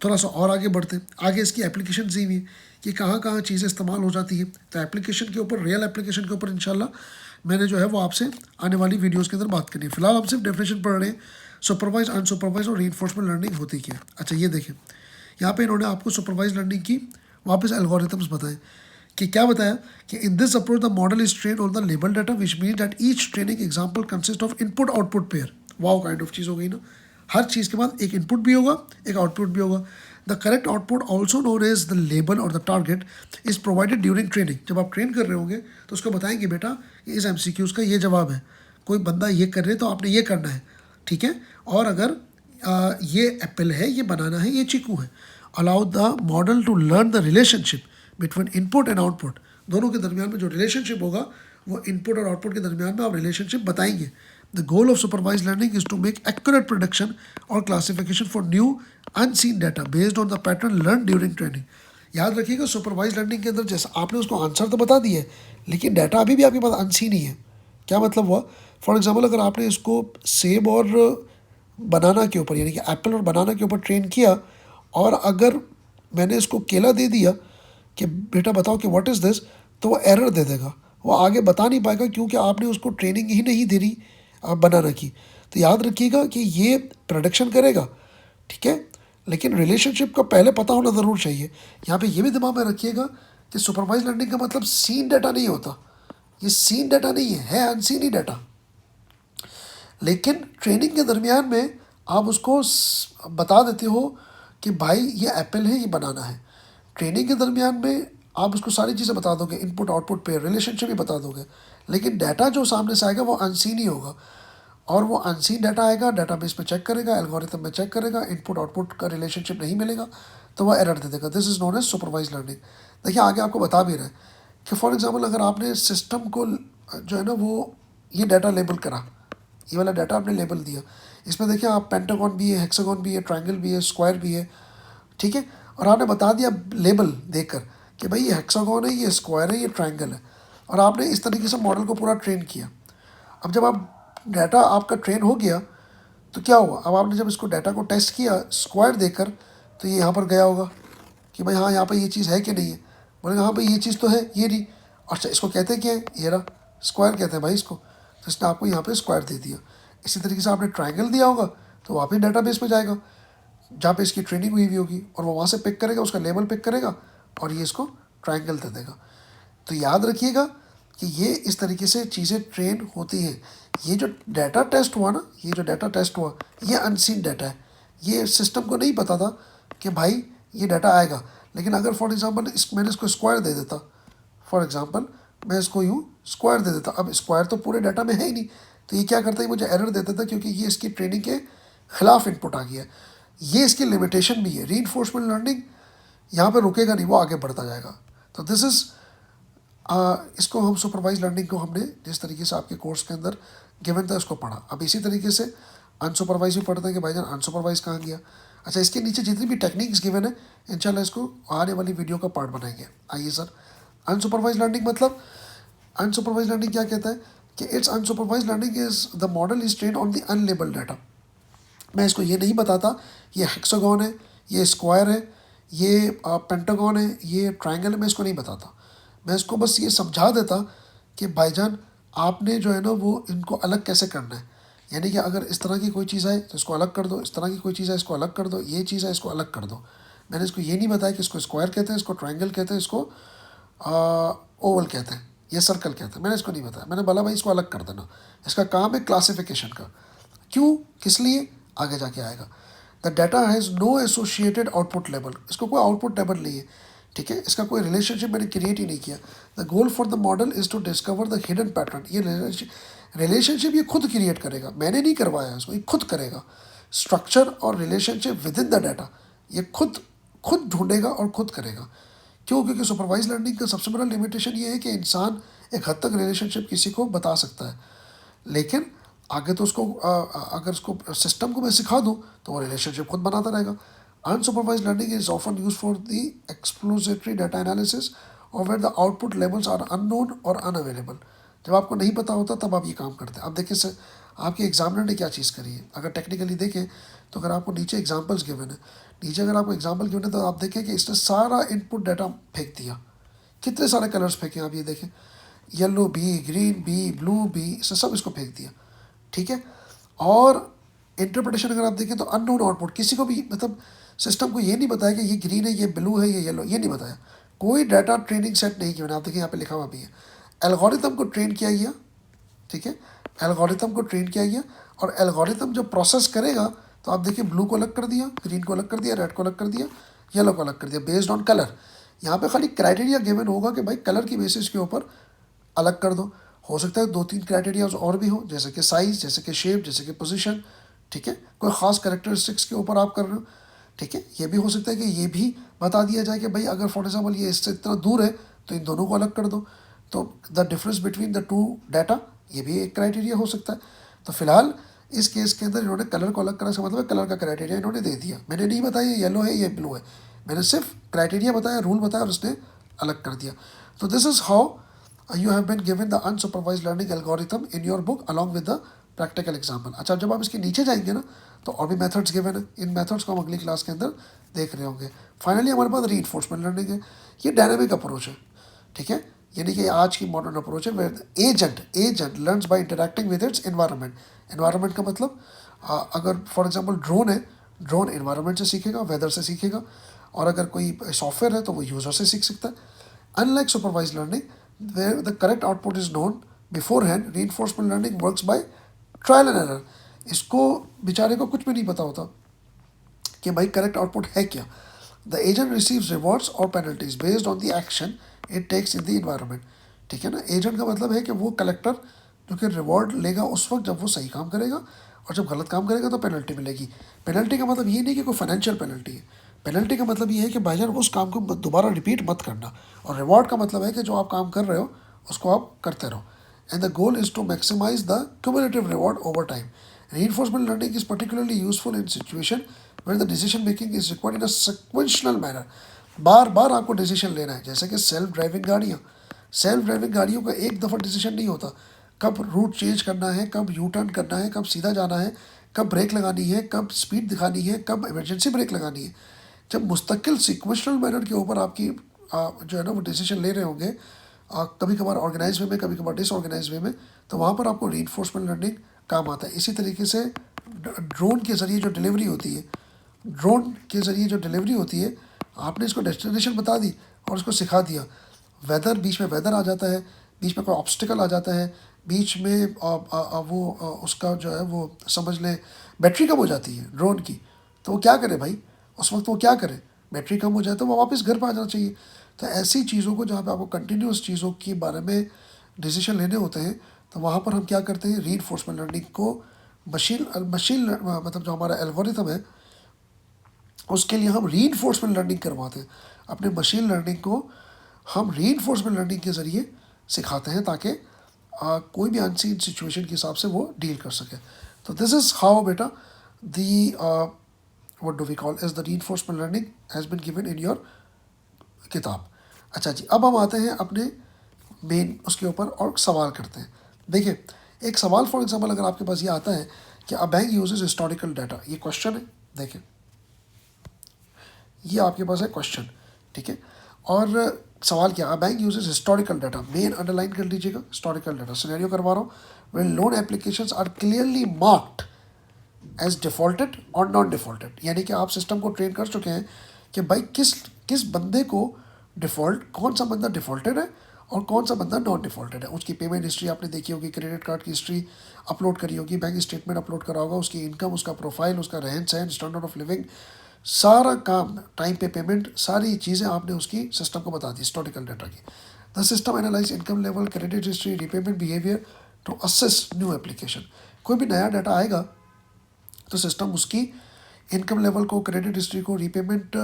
थोड़ा सा और आगे बढ़ते हैं, आगे इसकी एप्लीकेशन दी हुई है कि कहाँ कहाँ चीज़ें इस्तेमाल हो जाती है। तो एप्लीकेशन के ऊपर, रियल एप्लीकेशन के ऊपर इंशाल्लाह मैंने जो है वो आपसे आने वाली वीडियोज़ के अंदर बात करनी है। फिलहाल हम सिर्फ डेफिनेशन पढ़ रहे हैं, सुपरवाइज, अनसुपरवाइज और रीइंफोर्समेंट लर्निंग होती क्या है। अच्छा, ये देखें, यहाँ पे इन्होंने आपको सुपरवाइज लर्निंग की वापस एल्गोरिथम्स बताएं कि क्या बताया कि in this approach the model is train on the label data which mean that each training example consist of input output pair. Wow kind of चीज़ हो गई ना, हर चीज़ के बाद एक इनपुट भी होगा, एक आउटपुट भी होगा। The correct output also known as the label और the target is provided during training. जब आप ट्रेन कर रहे होंगे तो उसको बताएंगे बेटा इस MCQs का ये जवाब है, कोई बंदा ये कर रहे तो आपने ये करना है, ठीक है, और अगर ये एप्पल है, ये बनाना है, ये चीकू है। Allow the model to learn the relationship between input and output, दोनों के दरमियान में जो रिलेशनशिप होगा वो इनपुट और आउटपुट के दरमियान में आप रिलेशनशिप बताएंगे। The goal of supervise learning is to make accurate production और classification for new unseen data based on the pattern learn during training. याद रखिएगा, सुपरवाइज लर्निंग के अंदर जैसा आपने उसको आंसर तो बता दिया है लेकिन डाटा अभी भी आपके पास अनसीन ही है। क्या मतलब हुआ, फॉर एग्जाम्पल अगर आपने इसको सेब और बनाना के ऊपर, यानी कि एप्पल और बनाना के ऊपर ट्रेन किया, और अगर मैंने इसको केला दे दिया कि बेटा बताओ कि व्हाट इज़ दिस, तो वो एरर दे देगा, वो आगे बता नहीं पाएगा क्योंकि आपने उसको ट्रेनिंग ही नहीं दे रही बनाना की। तो याद रखिएगा कि ये प्रेडिक्शन करेगा, ठीक है, लेकिन रिलेशनशिप का पहले पता होना ज़रूर चाहिए। यहाँ पे ये भी दिमाग में रखिएगा कि सुपरवाइज लर्निंग का मतलब सीन डाटा नहीं होता, ये सीन डाटा नहीं है अनसीन ही डाटा। लेकिन ट्रेनिंग के दरमियान में आप उसको बता देते हो कि भाई ये एप्पल है, ये बनाना है। ट्रेनिंग के दरमियान में आप उसको सारी चीज़ें बता दोगे, इनपुट आउटपुट पे रिलेशनशिप भी बता दोगे, लेकिन डाटा जो सामने से आएगा वो अनसीन ही होगा। और वो अनसीन डाटा आएगा, डाटाबेस में चेक करेगा, एल्गोरिथम में चेक करेगा, इनपुट आउटपुट का रिलेशनशिप नहीं मिलेगा तो वह एरर दे देगा। This is known as supervise learning. देखिए आगे आपको बता भी रहा है कि फॉर एग्जांपल अगर आपने सिस्टम को जो है ना वो ये डाटा लेबल करा, ये वाला डाटा आपने लेबल दिया, इसमें देखिए आप पेंटागन भी है, हेक्सागन भी है, ट्रायंगल भी है, स्क्वायर भी है, ठीक है, और आपने बता दिया लेबल देखकर कि भाई ये हेक्सागन है, ये स्क्वायर है, ये ट्रायंगल है, और आपने इस तरीके से मॉडल को पूरा ट्रेन किया। अब जब आप डाटा आपका ट्रेन हो गया तो क्या हुआ, अब आपने जब इसको डाटा को टेस्ट किया स्क्वायर देकर, तो ये यहाँ पर गया होगा कि भाई हाँ यहाँ पर ये चीज़ है कि नहीं है, बोलेगा हाँ भाई ये चीज़ तो है, ये नहीं। अच्छा इसको कहते हैं क्या है, ये रहा स्क्वायर कहते हैं भाई इसको, तो इसने आपको यहाँ पे स्क्वायर दे दिया। इसी तरीके से आपने ट्रायंगल दिया होगा तो वापस डाटाबेस में जाएगा जहाँ पे इसकी ट्रेनिंग हुई होगी, और वो वहाँ से पिक करेगा, उसका लेबल पिक करेगा और ये इसको ट्रायंगल दे देगा। तो याद रखिएगा कि ये इस तरीके से चीज़ें ट्रेन होती हैं। ये जो डाटा टेस्ट हुआ ना, ये जो डाटा टेस्ट हुआ ये अनसीन डाटा है, ये सिस्टम को नहीं पता था कि भाई ये डाटा आएगा। लेकिन अगर फॉर एग्जांपल मैंने इसको स्क्वायर दे देता, फॉर एग्जांपल मैं इसको यूँ स्क्वायर दे देता, अब स्क्वायर तो पूरे डाटा में है ही नहीं, तो ये क्या करता है, मुझे एरर देता था क्योंकि ये इसकी ट्रेनिंग के खिलाफ इनपुट आ गया। ये इसकी लिमिटेशन भी है। रीइंफोर्समेंट लर्निंग यहाँ पे रुकेगा नहीं, वो आगे बढ़ता जाएगा। तो दिस इज़ इसको हम सुपरवाइज लर्निंग को हमने जिस तरीके से आपके कोर्स के अंदर गिवन था उसको पढ़ा। अब इसी तरीके से अनसुपरवाइज भी पढ़ते हैं कि भाईजान अनसुपरवाइज कहाँ गया। अच्छा इसके नीचे जितनी भी टेक्निक्स गिवन है इंशाल्लाह इसको आने वाली वीडियो का पार्ट बनाएंगे। आइए सर, अनसुपरवाइज लर्निंग मतलब, अनसुपरवाइज लर्निंग क्या कहता है कि it's unsupervise learning is the model is train on the unlabelled data. मैं इसको ये नहीं बताता ये हेक्सागन है, ये स्क्वायर है, ये पेंटागन है, ये ट्रायंगल है, मैं इसको नहीं बताता। मैं इसको बस ये समझा देता कि भाईजान आपने जो है ना वो इनको अलग कैसे करना है। यानी कि अगर इस तरह की कोई चीज़ है तो इसको अलग कर दो, इस तरह की कोई चीज़ है इसको अलग कर दो, ये चीज़ है इसको अलग कर दो। मैंने इसको ये नहीं बताया कि इसको स्क्वायर कहते हैं, इसको ट्रायंगल कहते हैं, इसको ओवल कहते हैं, ये सर्कल कहते हैं। मैंने इसको नहीं बताया, मैंने बोला भाई इसको अलग कर देना। इसका काम है क्लासिफिकेशन का। क्यों, किस लिए, आगे जाके आएगा। The data has no associated output लेवल, इसको कोई आउटपुट लेवल नहीं है, ठीक है, इसका कोई रिलेशनशिप मैंने क्रिएट ही नहीं किया। The goal for the model is to discover the hidden pattern. ये रिलेशनशिप ये खुद क्रिएट करेगा, मैंने नहीं करवाया इसको, ये खुद करेगा। स्ट्रक्चर और relationship with in the data ये खुद खुद ढूंढेगा और खुद करेगा। क्यों, क्योंकि सुपरवाइज लर्निंग का सबसे बड़ा लिमिटेशन ये है कि इंसान एक हद तक रिलेशनशिप किसी को बता सकता है, लेकिन आगे तो उसको अगर उसको सिस्टम को मैं सिखा दूँ तो वो रिलेशनशिप खुद बनाता रहेगा। Unsupervise learning is often use for the exploratory data analysis और where the output levels are unknown और अनअवेलेबल। जब आपको नहीं पता होता तब आप ये काम करते हैं। अब देखिए सर आपके एग्जामिनर ने क्या चीज़ करी है, अगर टेक्निकली देखें तो अगर आपको नीचे एग्जाम्पल्स गिवन है, नीचे अगर आपको एग्जाम्पल गिवन है तो आप देखें कि इसने सारा इनपुट डाटा फेंक दिया। कितने सारे कलर्स फेंके आप ये देखें, येलो भी, ग्रीन भी, ब्लू भी, इसने सब इसको फेंक दिया, ठीक है। और इंटरप्रिटेशन अगर आप देखें तो अननोन आउटपुट, किसी को भी मतलब सिस्टम को ये नहीं बताया कि ये ग्रीन है, ये ब्लू है, ये येलो, ये नहीं बताया। कोई डाटा ट्रेनिंग सेट नहीं किया। आप देखिए यहाँ पे लिखा हुआ भी है एल्गोरिथम को ट्रेन किया गया, ठीक है, एल्गोरिथम को ट्रेन किया गया। और एल्गोरिथम जब प्रोसेस करेगा तो आप देखिए ब्लू को अलग कर दिया, ग्रीन को अलग कर दिया, रेड को अलग कर दिया, येलो को अलग कर दिया बेस्ड ऑन कलर। यहाँ पे खाली क्राइटेरिया गिवन होगा कि भाई कलर की बेसिस के ऊपर अलग कर दो। हो सकता है 2-3 क्राइटेरियाज और भी हो, जैसे कि साइज़, जैसे कि शेप, जैसे कि पोजीशन, ठीक है, कोई ख़ास कैरेक्टरिस्टिक्स के ऊपर आप कर रहे हो, ठीक है। ये भी हो सकता है कि ये भी बता दिया जाए कि भाई अगर फॉर एग्जाम्पल ये इससे इतना दूर है तो इन दोनों को अलग कर दो। तो the difference between the two data, ये भी एक क्राइटेरिया हो सकता है। तो फिलहाल इस केस के अंदर इन्होंने कलर को अलग करने का मतलब कलर का क्राइटेरिया इन्होंने दे दिया। मैंने नहीं बताया ये येलो है ये ब्लू है, मैंने सिर्फ क्राइटेरिया बताया, रूल बताया और उसने अलग कर दिया। तो this is how you have been given the unsupervised learning algorithm in your book along with the practical example। अच्छा जब आप इसके नीचे जाएंगे ना तो और भी मेथड्स गिवन है, इन मेथड्स को हम अगली क्लास के अंदर देख रहे होंगे। फाइनली हमारे पास रीइंफोर्समेंट लर्निंग है, ये डायनामिक अप्रोच है, ठीक है। यानी कि आज की मॉडर्न अप्रोच है where agent learns by interacting with its environment. Environment का मतलब अगर फॉर एग्जांपल ड्रोन है, ड्रोन एनवायरनमेंट से सीखेगा, वेदर से सीखेगा, और अगर कोई सॉफ्टवेयर है तो वो यूज़र से सीख सकता है। Unlike supervise learning where the correct output is known beforehand, reinforcement learning works by trial and error. इसको बेचारे को कुछ भी नहीं पता होता कि भाई करेक्ट आउटपुट है क्या। द एजेंट रिसीव्स रिवॉर्ड्स और penalties based on the action it takes in the environment. ठीक है ना, एजेंट का मतलब है कि वो कलेक्टर जो कि रिवॉर्ड लेगा उस वक्त जब वो सही काम करेगा, और जब गलत काम करेगा तो पेनल्टी मिलेगी। पेनल्टी का मतलब ये नहीं कि कोई फाइनेंशियल पेनल्टी है, पेनल्टी का मतलब ये है कि भाईजान उस काम को दोबारा रिपीट मत करना, और रिवॉर्ड का मतलब है कि जो आप काम कर रहे हो उसको आप करते रहो। And the goal is to maximise the cumulative reward over time. Reinforcement learning is particularly useful in situation where the decision making is required in a sequential manner. बार बार आपको डिसीजन लेना है, जैसे कि सेल्फ ड्राइविंग गाड़ियाँ। Self driving गाड़ियों का एक दफ़ा डिसीजन नहीं होता, कब रूट चेंज करना है, कब यू टर्न करना है, कब सीधा जाना है, कब ब्रेक लगानी है, कब स्पीड दिखानी है, कब इमरजेंसी ब्रेक लगानी है। जब मुस्तकिल सिक्वेंशनल मैनर के ऊपर आपकी जो है ना वो डिसीजन ले रहे होंगे, कभी कभार ऑर्गेनाइज वे में, कभी कभार डिसऑर्गेनाइज वे में, तो वहाँ पर आपको रीइंफोर्समेंट लर्निंग काम आता है। इसी तरीके से ड्रोन के ज़रिए जो डिलीवरी होती है, ड्रोन के ज़रिए जो डिलीवरी होती है, आपने इसको डेस्टिनेशन बता दी और उसको सिखा दिया, वेदर बीच में वेदर आ जाता है, बीच में कोई ऑब्स्टिकल आ जाता है, बीच में उसका जो है वो समझ लें बैटरी कम हो जाती है ड्रोन की, तो वो क्या करे भाई, उस वक्त वो क्या करे, बैटरी कम हो जाए तो वो वापस घर पर आ जाना चाहिए। तो ऐसी चीज़ों को जहाँ पे आपको कंटिन्यूस चीज़ों के बारे में डिसीजन लेने होते हैं, तो वहाँ पर हम क्या करते हैं, रीइंफोर्समेंट लर्निंग को मशीन मतलब जो हमारा एल्गोरिथम है उसके लिए हम रीइंफोर्समेंट लर्निंग करवाते हैं। अपने मशीन लर्निंग को हम रीइंफोर्समेंट लर्निंग के ज़रिए सिखाते हैं ताकि कोई भी अनसीन सिचुएशन के हिसाब से वो डील कर सके। तो दिस इज़ हाउ बेटा दी what do we call as the reinforcement learning has been given in your किताब। अच्छा जी, अब हम आते हैं अपने मेन उसके ऊपर और सवाल करते हैं। देखिए, एक सवाल फॉर एग्जांपल अगर आपके पास ये आता है कि अ बैंक यूजेस हिस्टोरिकल डाटा, ये क्वेश्चन है, देखिए ये आपके पास है क्वेश्चन, ठीक है। और सवाल क्या, a bank uses historical data, मेन अंडरलाइन कर लीजिएगा, हिस्टोरिकल डाटा सिनेरियो करवा रहा हूँ, when loan applications are clearly marked as defaulted और नॉन डिफ़ॉल्टेड। यानी कि आप सिस्टम को ट्रेन कर चुके हैं कि भाई किस किस बंदे को डिफ़ॉल्ट, कौन सा बंदा डिफ़ॉल्टेड है और कौन सा बंदा नॉन डिफ़ॉल्टेड है। उसकी पेमेंट हिस्ट्री आपने देखी होगी, क्रेडिट कार्ड की हिस्ट्री अपलोड करी होगी, बैंक स्टेटमेंट अपलोड करा होगा, उसकी इनकम, उसका प्रोफाइल, उसका रहन सहन, स्टैंडर्ड ऑफ लिविंग, सारा काम, टाइम पे पेमेंट, सारी चीज़ें आपने उसकी सिस्टम को बता दी हिस्टोरिकल डाटा की। The system analyse income level, credit history, repayment behaviour to assess new application. कोई भी नया डाटा आएगा तो सिस्टम उसकी इनकम लेवल को, क्रेडिट हिस्ट्री को, रीपेमेंट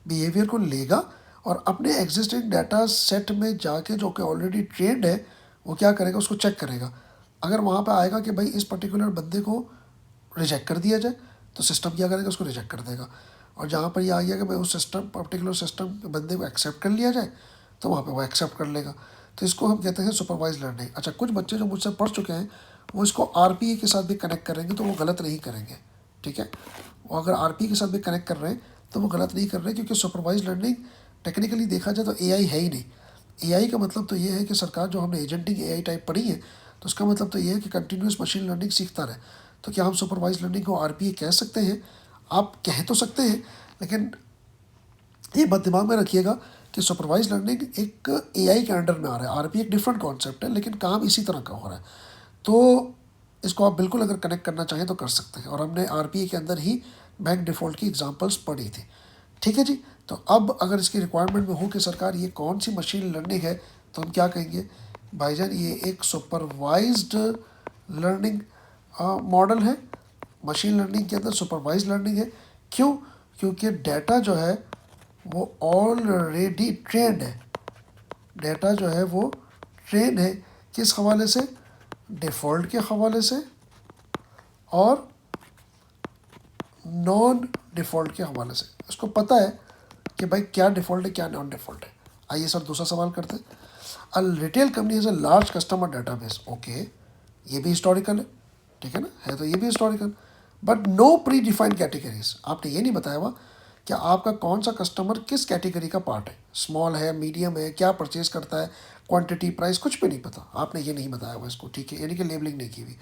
बिहेवियर को लेगा और अपने एग्जिस्टिंग डाटा सेट में जाके जो कि ऑलरेडी ट्रेंड है वो क्या करेगा, उसको चेक करेगा। अगर वहाँ पे आएगा कि भाई इस पर्टिकुलर बंदे को रिजेक्ट कर दिया जाए तो सिस्टम क्या करेगा, उसको रिजेक्ट कर देगा। और जहाँ पर ये आ गया कि भाई उस सिस्टम पर्टिकुलर सिस्टम बंदे को एक्सेप्ट कर लिया जाए तो वहाँ पे वो एक्सेप्ट कर लेगा। तो इसको हम कहते हैं सुपरवाइज लर्निंग। अच्छा, कुछ बच्चे जो मुझसे पढ़ चुके हैं वो इसको आरपीए के साथ भी कनेक्ट करेंगे तो वो गलत नहीं करेंगे, ठीक है। वो अगर आरपीए के साथ भी कनेक्ट कर रहे हैं तो वो गलत नहीं कर रहे, क्योंकि सुपरवाइज लर्निंग टेक्निकली देखा जाए तो एआई है ही नहीं। एआई का मतलब तो ये है कि सरकार जो हमने एजेंटिंग एआई टाइप पढ़ी है तो उसका मतलब तो ये है कि कंटिन्यूस मशीन लर्निंग सीखता रहे। तो क्या हम सुपरवाइज लर्निंग को आरपीए कह सकते हैं? आप कह तो सकते हैं, लेकिन ये बात दिमाग में रखिएगा कि सुपरवाइज लर्निंग एक एआई के अंडर में आ रहा है, आरपीए एक डिफरेंट कॉन्सेप्ट है, लेकिन काम इसी तरह का हो रहा है। तो इसको आप बिल्कुल अगर कनेक्ट करना चाहें तो कर सकते हैं। और हमने आरपीए के अंदर ही बैंक डिफ़ॉल्ट की एग्जांपल्स पढ़ी थी, ठीक है जी। तो अब अगर इसकी रिक्वायरमेंट में हो कि सरकार ये कौन सी मशीन लर्निंग है, तो हम क्या कहेंगे, भाईजान ये एक सुपरवाइज्ड लर्निंग मॉडल है। मशीन लर्निंग के अंदर सुपरवाइज लर्निंग है। क्यों? क्योंकि डाटा जो है वो ऑलरेडी ट्रेंड है। डाटा जो है वो ट्रेंड है किस हवाले से, डिफ़ॉल्ट के हवाले से और नॉन डिफ़ॉल्ट के हवाले से। इसको पता है कि भाई क्या डिफ़ॉल्ट है क्या नॉन डिफ़ॉल्ट है। आइए सर दूसरा सवाल करते हैं। A retail company is a large customer database, okay, ये भी हिस्टोरिकल है, ठीक है ना, है तो ये भी historical, but no predefined categories. आपने ये नहीं बताया हुआ कि आपका कौन सा कस्टमर किस कैटेगरी का पार्ट है, स्मॉल है, मीडियम है, क्या परचेज करता है, क्वांटिटी, प्राइस कुछ भी नहीं पता, आपने ये नहीं बताया हुआ इसको, ठीक है, यानी कि लेबलिंग नहीं की हुई।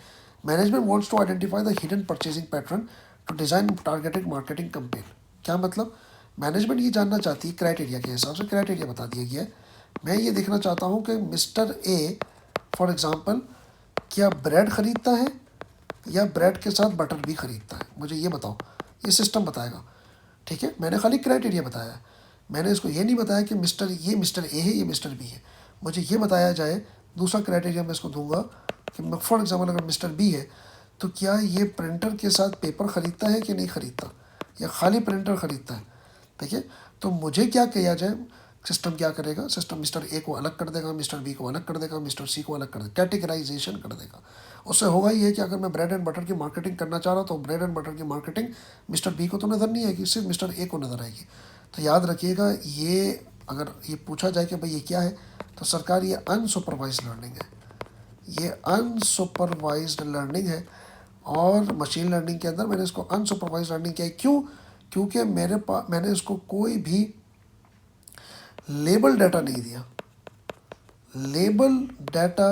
Management wants to identify the hidden purchasing pattern to design targeted marketing campaign. क्या मतलब, मैनेजमेंट ये जानना चाहती है क्राइटेरिया के हिसाब से, क्राइटेरिया बता दिया गया है। मैं ये देखना चाहता हूँ कि मिस्टर ए फॉर एग्ज़ाम्पल क्या ब्रेड ख़रीदता है या ब्रेड के साथ बटर भी ख़रीदता है, मुझे ये बताओ, ये सिस्टम बताएगा, ठीक है। मैंने खाली क्राइटेरिया बताया है, मैंने इसको ये नहीं बताया कि मिस्टर ए है, ये मिस्टर बी है। मुझे ये बताया जाए, दूसरा क्राइटेरिया मैं इसको दूंगा कि फॉर एग्जांपल अगर मिस्टर बी है तो क्या ये प्रिंटर के साथ पेपर ख़रीदता है कि नहीं ख़रीदता, या खाली प्रिंटर ख़रीदता है, ठीक है। तो मुझे क्या किया जाए, सिस्टम क्या करेगा, सिस्टम मिस्टर ए को अलग कर देगा, मिस्टर बी को अलग कर देगा, मिस्टर सी को अलग कर देगा, कैटेगराइजेशन कर देगा। उससे होगा ये कि अगर मैं ब्रेड एंड बटर की मार्केटिंग करना चाह रहा हूँ तो ब्रेड एंड बटर की मार्केटिंग मिस्टर बी को तो नज़र नहीं आएगी, सिर्फ मिस्टर ए को नज़र आएगी। तो याद रखिएगा, ये अगर ये पूछा जाए कि भाई ये क्या है, तो सरकार ये अनसुपरवाइज्ड लर्निंग है, ये अनसुपरवाइज्ड लर्निंग है। और मशीन लर्निंग के अंदर मैंने इसको अनसुपरवाइज्ड लर्निंग किया है, क्यों, क्योंकि मैंने इसको कोई भी लेबल डाटा नहीं दिया, लेबल डाटा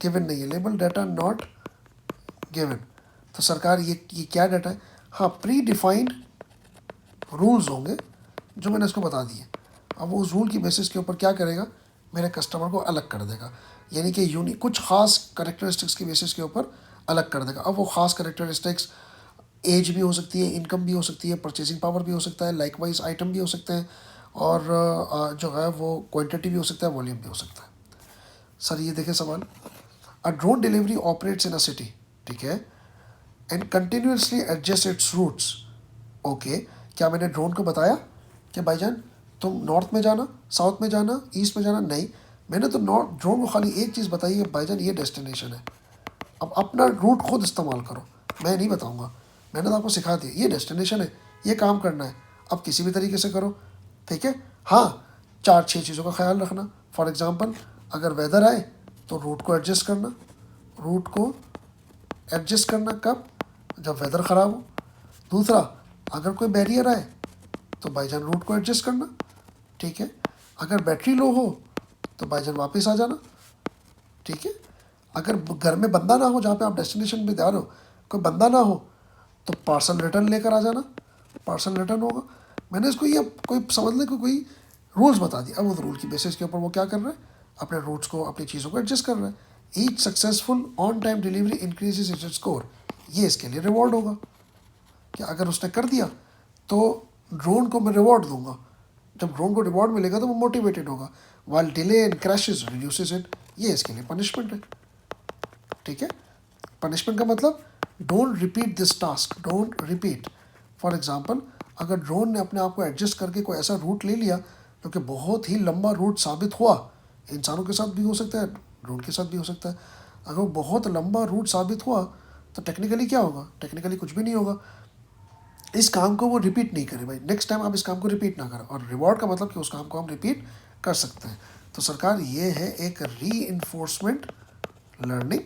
गिवन नहीं है, लेबल डाटा नॉट गिवन। तो सरकार ये क्या डाटा है, हाँ प्री डिफाइंड रूल्स होंगे जो मैंने इसको बता दिए। अब वो उस रूल की बेसिस के ऊपर क्या करेगा, मेरे कस्टमर को अलग कर देगा, यानी कि यूनिक कुछ ख़ास करेक्टरिस्टिक्स की बेसिस के ऊपर अलग कर देगा। अब वो ख़ास करेक्टरिस्टिक्स एज भी हो सकती है, इनकम भी हो सकती है, परचेजिंग पावर भी हो सकता है, लाइकवाइज आइटम भी हो सकते हैं, और जो है वो क्वांटिटी भी हो सकता है, वॉल्यूम भी हो सकता है। सर ये देखें सवाल, a drone delivery operates in a city, ठीक है, and continuously adjust its routes. Okay, क्या मैंने ड्रोन को बताया कि भाईजान तुम नॉर्थ में जाना, साउथ में जाना, ईस्ट में जाना, नहीं, मैंने तो ड्रोन को खाली एक चीज़ बताई है, भाईजान ये डेस्टिनेशन है, अब अपना रूट खुद इस्तेमाल करो, मैं नहीं बताऊंगा, मैंने तो आपको सिखा दिया ये डेस्टिनेशन है, ये काम करना है, अब किसी भी तरीके से करो, ठीक है। हाँ, 4-6 चीज़ों का ख्याल रखना, फॉर एग्ज़ाम्पल अगर वेदर आए तो रूट को एडजस्ट करना, रूट को एडजस्ट करना कब, जब वेदर ख़राब हो। दूसरा, अगर कोई बैरियर आए तो भाईजान रूट को एडजस्ट करना, ठीक है। अगर बैटरी लो हो तो भाईजान वापस आ जाना, ठीक है। अगर घर में बंदा ना हो, जहाँ पे आप डेस्टिनेशन पे जा रहे हो कोई बंदा ना हो, तो पार्सल रिटर्न लेकर आ जाना, पार्सल रिटर्न होगा। मैंने इसको ये कोई समझ ले कोई रूल्स बता दिया, अब उस रूल की बेसिस के ऊपर वो क्या कर रहा है, अपने रूट्स को, अपनी चीज़ों को एडजस्ट कर रहा है। Each successful on time delivery increases it's score, ये इसके लिए रिवॉर्ड होगा कि अगर उसने कर दिया तो ड्रोन को मैं रिवॉर्ड दूंगा, जब ड्रोन को रिवॉर्ड मिलेगा तो वो मोटिवेटेड होगा, while delay and crashes reduces it, ये इसके लिए पनिशमेंट है, ठीक है। पनिशमेंट का मतलब don't repeat this task, don't repeat. For example अगर ड्रोन ने अपने आप को एडजस्ट करके कोई ऐसा रूट ले लिया जो कि बहुत ही लंबा रूट साबित हुआ, इंसानों के साथ भी हो सकता है, ड्रोन के साथ भी हो सकता है, अगर वो बहुत लंबा रूट साबित हुआ तो टेक्निकली क्या होगा, टेक्निकली कुछ भी नहीं होगा, इस काम को वो रिपीट नहीं करे भाई, नेक्स्ट टाइम आप इस काम को रिपीट ना करें, और रिवॉर्ड का मतलब कि उस काम को हम रिपीट कर सकते हैं। तो सरकार ये है एक री-इन्फोर्समेंट लर्निंग,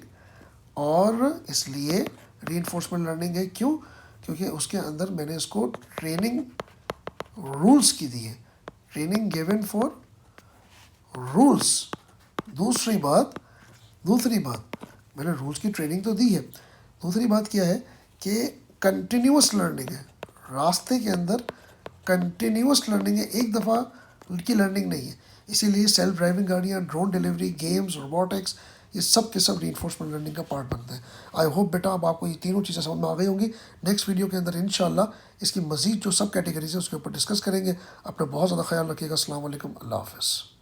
और इसलिए री-इन्फोर्समेंट लर्निंग है, क्यों, क्योंकि उसके अंदर मैंने इसको ट्रेनिंग रूल्स की दी है, ट्रेनिंग गिवन फॉर रूल्स। दूसरी बात मैंने रूल्स की ट्रेनिंग तो दी है, दूसरी बात क्या है कि कंटिन्यूस लर्निंग है, रास्ते के अंदर कंटिन्यूस लर्निंग है, एक दफ़ा की लर्निंग नहीं है। इसीलिए सेल्फ ड्राइविंग गाड़ियाँ, ड्रोन डिलीवरी, गेम्स, रोबोटिक्स, ये सब के सब रीइंफोर्समेंट लर्निंग का पार्ट बनते हैं। आई होप बेटा अब आपको ये तीनों चीज़ें समझ में आ गई होंगी। नेक्स्ट वीडियो के अंदर इंशाल्लाह इसकी मज़ीद जो सब कैटेगरीज है उसके ऊपर डिस्कस करेंगे। अपना बहुत ज़्यादा ख्याल रखिएगा। अस्सलाम वालेकुम, अल्लाह हाफ़िज़।